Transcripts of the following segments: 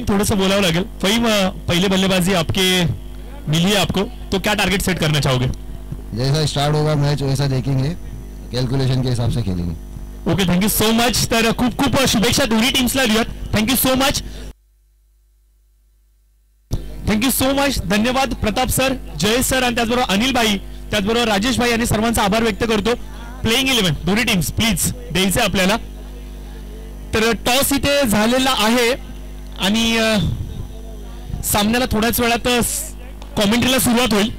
थोड़ा सा बोलावं लागेल। फहीम, पहले बल्लेबाजी आपके मिली है आपको, तो क्या टारगेट सेट करना चाहोगे? जैसा स्टार्ट होगा मैच वैसा देखेंगे, कैलकुलेशन के हिसाब से खेलेंगे। Okay, thank you so much. तर खूप खूप शुभेच्छा दोन्ही टीम्सला देऊयात। Thank you so much, thank you so much. धन्यवाद प्रताप सर, जयेश सर आणि त्याचबरोबर अनिल भाई, त्याचबरोबर राजेश भाई यांनी सर्वांचा आभार व्यक्त करतो। प्लेइंग 11 दोन्ही टीम्स प्लीज द्यायचे आपल्याला। तर टॉस इथे झालेला आहे आणि सामन्याला थोड्याच वेळात कॉमेंट्रीला सुरुवात होईल।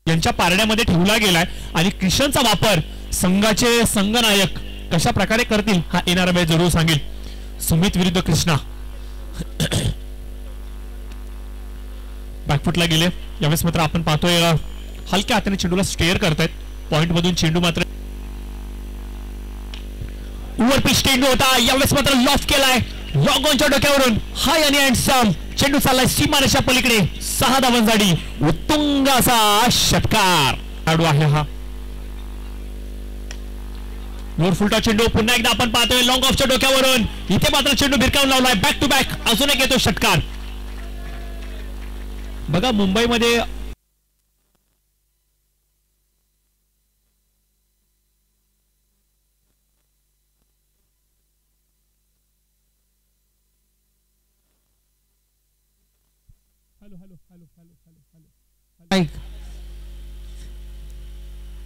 यांच्या पारड्यामध्ये ठेवला गेलाय आणि किशनचा वापर संघाचे संघनायक कशा प्रकारे करतील हा येणारा वेळ जरूर सांगेल। सुमित विरुद्ध कृष्णा, बॅकफुटला गेले यावेळेस मात्र आपण पाहतोय हलक्या हाताने चेंडूला स्टेअर करतायत। पॉइंट मधून चेंडू मात्र ओव्हर पिच चेंडू होता, यावेळेस मात्र लॉफ्ट केलाय लॉग ऑनच्या डोक्यावरून। हाय आणि हँडसम चेंडू चाललाय सीमारेषा पलीकडे, 6 धावांसाठी उत्तुंग असा षटकार खेळाडू आहे हा। वर फुलटा चेंडू पुन्हा एकदा आपण पाहतोय लॉंग ऑफच्या डोक्यावरून, इथे मात्र चेंडू भिरकावून लावलाय बॅक टू बॅक, अजून एक येतो षटकार। बघा मुंबईमध्ये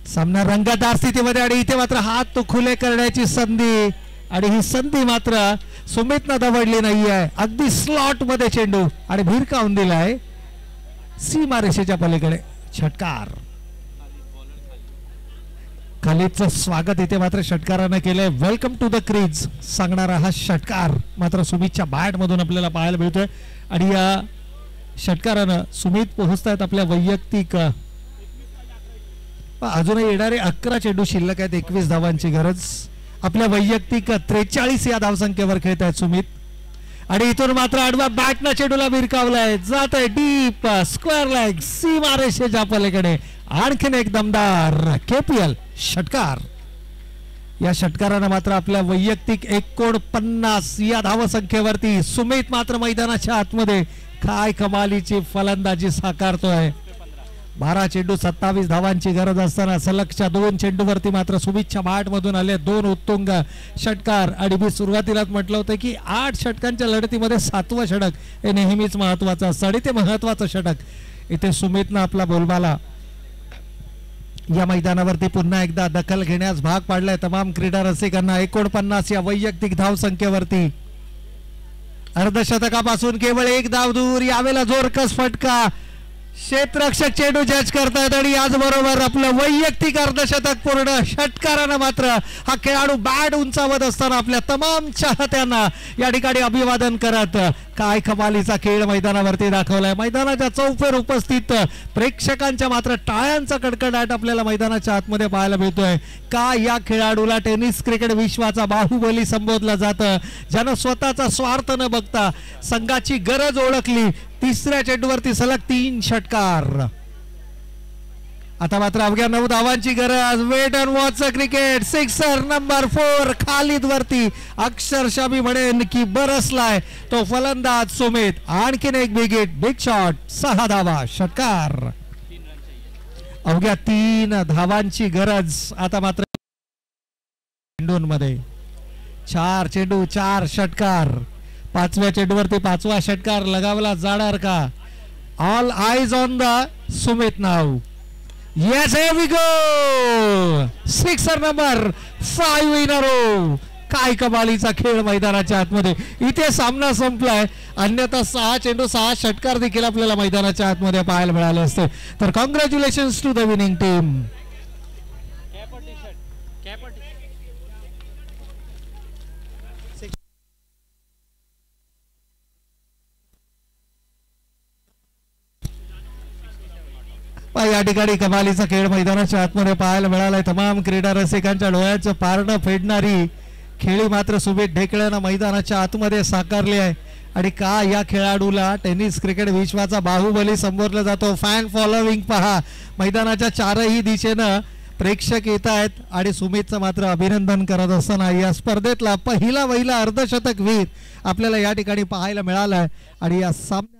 सामना रंगतदार स्थितीमध्ये आणि इथे मात्र हात तो खुले करण्याची संधी आणि ही संधी मात्र सुमितनं दवडली नाहीये। अगदी स्लॉट मध्ये चेंडू आणि भिरकावून दिलाय सीमारेषेच्या पलीकडे, षटकार। खालीदचं स्वागत इथे मात्र षटकाराने केलंय, वेलकम टू द क्रीज सांगणारा हा षटकार मात्र सुमितच्या बॅट मधून आपल्याला पाहायला मिळतोय। आणि या षटकारानं सुमित पोहोचतायत आपल्या वैयक्तिक, अजूनही येणारे 11 चेंडू शिल्लक आहेत, 21 धावांची गरज। आपल्या वैयक्तिक 43 या धावसंख्येवर खेळत आहेत सुमित आणि इथून मात्र आडवा बॅटनं चेंडूला भिरकावलाय, जात आहे डीप स्क्वेअर लेग सीमारेषेच्या पलीकडे। आणखीन एक दमदार केपीएल षटकार। या षटकारानं मात्र आपल्या वैयक्तिक 49 या धावसंख्येवरती सुमित मात्र मैदानाच्या आतमध्ये काय कमालीची फलंदाजी साकारतोय। 12 चेंडू 27 धावांची गरज असताना सलगच्या 2 चेंडूवरती मात्र सुमितच्या बॅट मधून आले 2 उत्तुंग षटकार। आणि मी सुरुवातीलाच म्हटलं होतं की 8 षटकांच्या लढतीमध्ये 7वं षटक हे नेहमीच महत्वाचं असतं आणि ते महत्वाचं षटक इथे सुमितनं आपला बोलबाला या मैदानावरती पुन्हा एकदा दखल घेण्यास भाग पाडलाय तमाम क्रीडा रसिकांना। 49 या वैयक्तिक धावसंख्येवरती अर्धशतकापासून केवळ 1 धाव दूर, यावेळेला जोरकस फटका, क्षेत्ररक्षक चेंडू जज करतायत आणि याचबरोबर आपलं वैयक्तिक अर्धशतक पूर्ण। षटकारानं मात्र हा खेळाडू बॅट उंचावत असताना आपल्या तमाम चाहत्यांना या ठिकाणी अभिवादन करत काय कमालीचा खेळ मैदानावरती दाखवलाय। मैदानाच्या चौफेर उपस्थित प्रेक्षकांच्या मात्र टाळ्यांचा कडकडाट आपल्याला मैदानाच्या आतमध्ये पाहायला मिळतोय। का या खेळाडूला टेनिस क्रिकेट विश्वाचा बाहुबली संबोधलं जातं, ज्यानं स्वतःचा स्वार्थ न बघता संघाची गरज ओळखली। तिसऱ्या चेंडूवरती सलग 3 षटकार। आता मात्र अवघ्या 9 धावांची गरज, wait and watch cricket. Sixer number 4 Khalid वरती अक्षरशः मी म्हणेन की बरसलाय तो फलंदाज सुमित। आणखीन एक बिग हिट, बिग शॉट, 6 धावा, षटकार। अवघ्या 3 धावांची गरज। आता मात्र चेंडूंमध्ये 4 चेंडू 4 षटकार। 5व्या चेंडूवरती 5वा षटकार लगावला जाणार का? All eyes on the Sumit नाव। Yes, here we go, sixer number 5 in a row. काय कमालीचा खेळ मैदानाच्या आतमध्ये। इथे सामना संपलाय, अन्यथा 6 चेंडू 6 षटकार देखील आपल्याला मैदानाच्या आतमध्ये पाहायला मिळाले असते। तर congratulations to the winning team. या ठिकाणी कमालीचा खेळ मैदानाच्या आतमध्ये पाहायला मिळालाय। तमाम क्रीडा रसिकांच्या डोळ्याचं पारणं फेडणारी खेळी मात्र सुमित ढेकळ्यानं मैदानाच्या आतमध्ये साकारली आहे। आणि का या खेळाडूला टेनिस क्रिकेट विश्वाचा बाहुबली संबोधलं जातो। फॅन फॉलोविंग पहा, मैदानाच्या 4ही दिशेनं प्रेक्षक येत आहेत आणि सुमितचं मात्र अभिनंदन करत असताना या स्पर्धेतला पहिला अर्धशतक वीर आपल्याला या ठिकाणी पाहायला मिळालाय आणि या सामन्यात